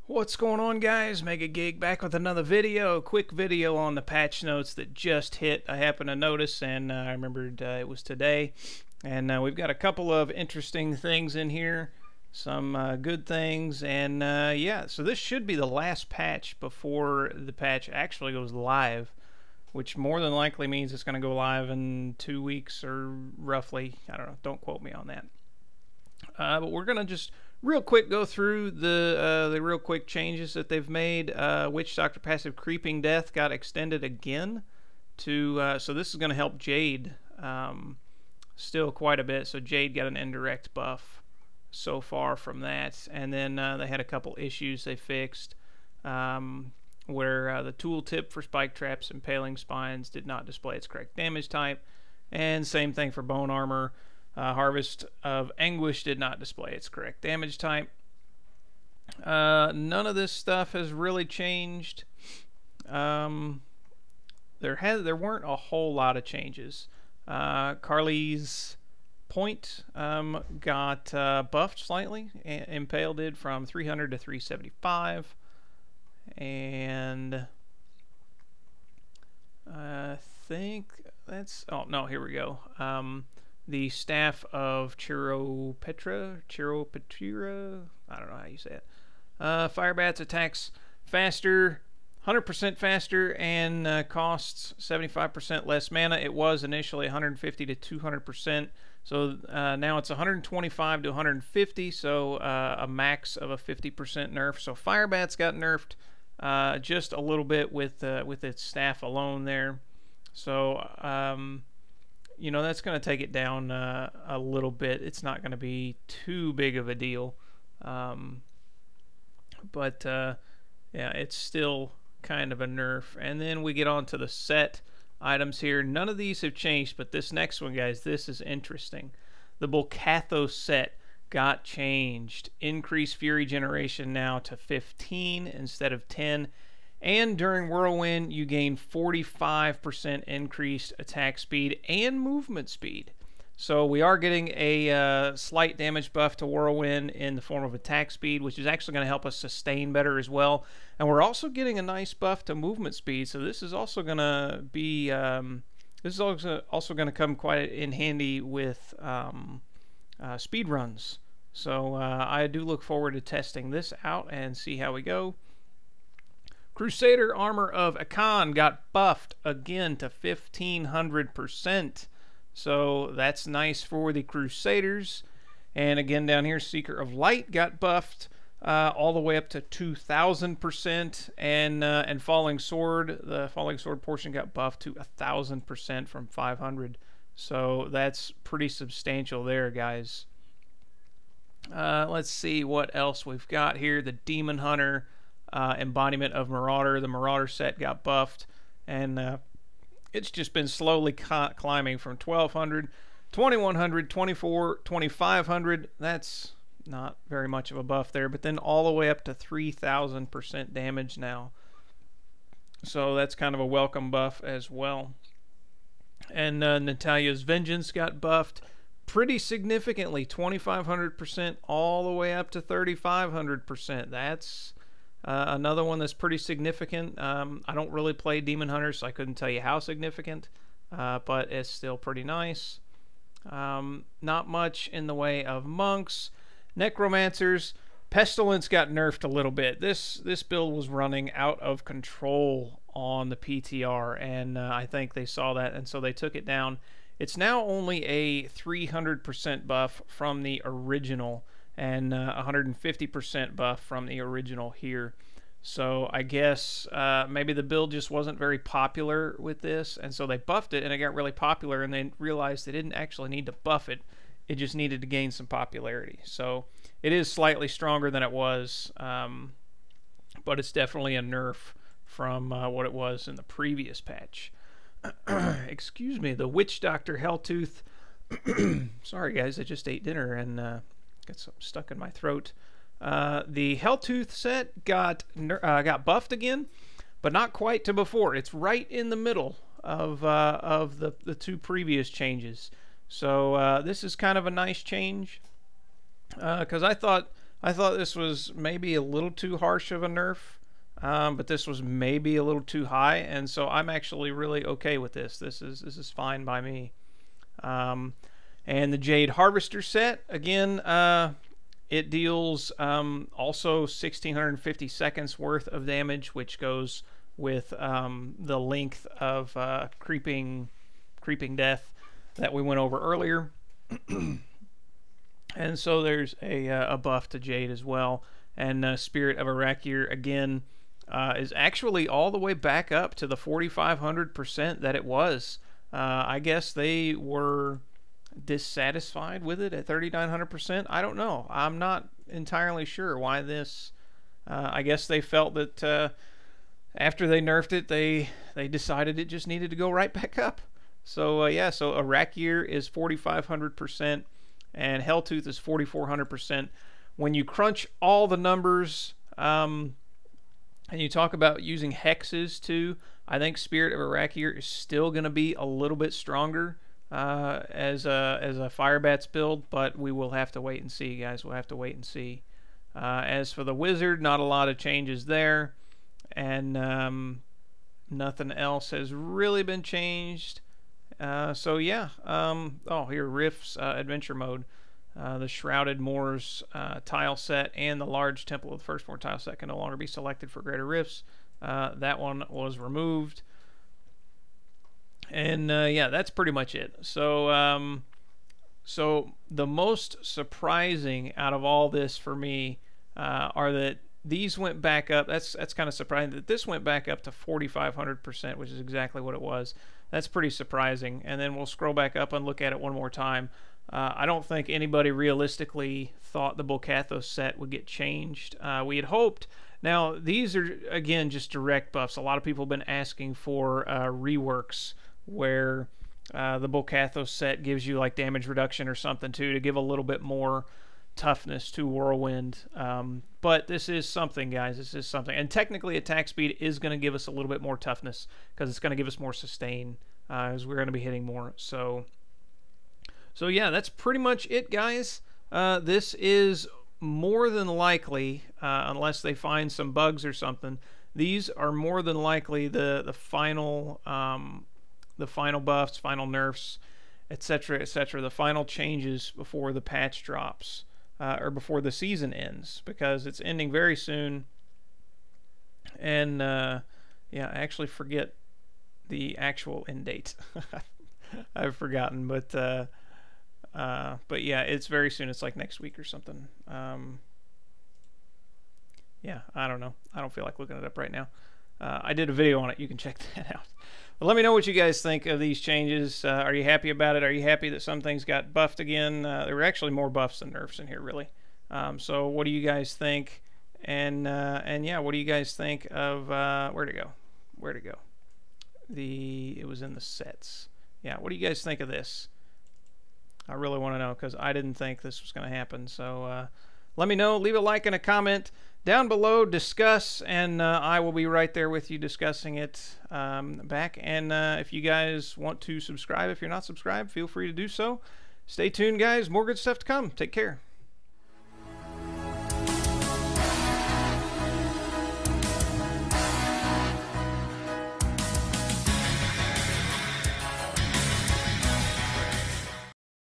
What's going on, guys? Mega Gig back with another video. Quick video on the patch notes that just hit. I happened to notice, and I remembered it was today. And we've got a couple of interesting things in here, some good things, and yeah, so this should be the last patch before the patch actually goes live, which more than likely means it's going to go live in 2 weeks or roughly. I don't know. Don't quote me on that. But we're going to just real quick go through the real quick changes that they've made. Witch Doctor Passive Creeping Death got extended again to so this is going to help Jade still quite a bit. So Jade got an indirect buff so far from that, and then they had a couple issues they fixed where the tooltip for spike traps and impaling spines did not display its correct damage type, and same thing for bone armor. Harvest of Anguish did not display its correct damage type. None of this stuff has really changed. There weren't a whole lot of changes. Carly's point got buffed slightly. Impale did from 300 to 375, and I think that's, oh no, here we go. The Staff of Chiropetra, I don't know how you say it. Firebats attacks faster, 100% faster, and costs 75% less mana. It was initially 150 to 200%, so now it's 125 to 150, so a max of a 50% nerf. So Firebats got nerfed just a little bit with its staff alone there. So you know, that's going to take it down a little bit. It's not going to be too big of a deal. But yeah, it's still kind of a nerf. And then we get on to the set items here. None of these have changed, but this next one, guys, this is interesting. The Bolcathos set got changed. Increased Fury generation now to 15 instead of 10. And during Whirlwind, you gain 45% increased attack speed and movement speed. So we are getting a slight damage buff to Whirlwind in the form of attack speed, which is actually going to help us sustain better as well. And we're also getting a nice buff to movement speed. So this is also going to be this is also going to come quite in handy with speed runs. So I do look forward to testing this out and see how we go. Crusader Armor of Akan got buffed again to 1500%. So that's nice for the Crusaders. And again down here, Seeker of Light got buffed all the way up to 2000%. And Falling Sword, the Falling Sword portion got buffed to 1000% from 500. So that's pretty substantial there, guys. Let's see what else we've got here. The Demon Hunter embodiment of Marauder. The Marauder set got buffed, and it's just been slowly climbing from 1200, 2100, 24, 2500. That's not very much of a buff there, but then all the way up to 3000% damage now. So that's kind of a welcome buff as well. And Natalia's Vengeance got buffed pretty significantly, 2500% all the way up to 3500%. That's another one that's pretty significant. I don't really play Demon Hunter, so I couldn't tell you how significant, but it's still pretty nice. Not much in the way of monks. Necromancers, Pestilence got nerfed a little bit. This build was running out of control on the PTR, and I think they saw that, and so they took it down. It's now only a 300% buff from the original, and 150% buff from the original here. So I guess maybe the build just wasn't very popular with this, and so they buffed it and it got really popular, and they realized they didn't actually need to buff it. It just needed to gain some popularity. So it is slightly stronger than it was, but it's definitely a nerf from what it was in the previous patch. Excuse me, the Witch Doctor Helltooth. Sorry guys, I just ate dinner and got something stuck in my throat. The Helltooth set got buffed again, but not quite to before. It's right in the middle of the two previous changes. So this is kind of a nice change, because I thought this was maybe a little too harsh of a nerf, but this was maybe a little too high, and so I'm actually really okay with this. This is fine by me. And the Jade Harvester set, again, it deals also 1650 seconds worth of damage, which goes with the length of creeping death that we went over earlier. And so there's a buff to Jade as well. And Spirit of Arakir, again, is actually all the way back up to the 4,500% that it was. I guess they were dissatisfied with it at 3,900%. I don't know. I'm not entirely sure why this. I guess they felt that after they nerfed it, they decided it just needed to go right back up. So yeah, so Arakir is 4,500%, and Helltooth is 4,400%. When you crunch all the numbers, and you talk about using hexes too, I think Spirit of Arakir is still going to be a little bit stronger as a Firebats build, but we will have to wait and see, guys. We'll have to wait and see. As for the Wizard, not a lot of changes there, and nothing else has really been changed. So yeah, oh, here, Rifts Adventure Mode. The Shrouded Moors tile set and the Large Temple of the Firstborn tile set can no longer be selected for Greater Rifts. That one was removed. And yeah, that's pretty much it. So so the most surprising out of all this for me are that these went back up. That's kind of surprising that this went back up to 4,500%, which is exactly what it was. That's pretty surprising. And then we'll scroll back up and look at it one more time. I don't think anybody realistically thought the Bolcathos set would get changed. We had hoped. Now, these are, again, just direct buffs. A lot of people have been asking for reworks where the Bolcathos set gives you like damage reduction or something too, to give a little bit more toughness to Whirlwind. But this is something, guys. This is something. And technically, attack speed is going to give us a little bit more toughness because it's going to give us more sustain as we're going to be hitting more. So yeah, that's pretty much it, guys. This is more than likely, unless they find some bugs or something, these are more than likely the final buffs, final nerfs, etc., etc., the final changes before the patch drops, or before the season ends, because it's ending very soon. And yeah, I actually forget the actual end date. I've forgotten, but yeah, it's very soon. It's like next week or something. Yeah, I don't know. I don't feel like looking it up right now. I did a video on it. You can check that out. But let me know what you guys think of these changes. Are you happy about it? Are you happy that some things got buffed again? There were actually more buffs than nerfs in here, really. So what do you guys think? And yeah, what do you guys think of where'd it go? Where'd it go? It was in the sets. Yeah, what do you guys think of this? I really want to know, because I didn't think this was going to happen. So let me know. Leave a like and a comment down below. Discuss, and I will be right there with you discussing it back. And if you guys want to subscribe, if you're not subscribed, feel free to do so. Stay tuned, guys. More good stuff to come. Take care.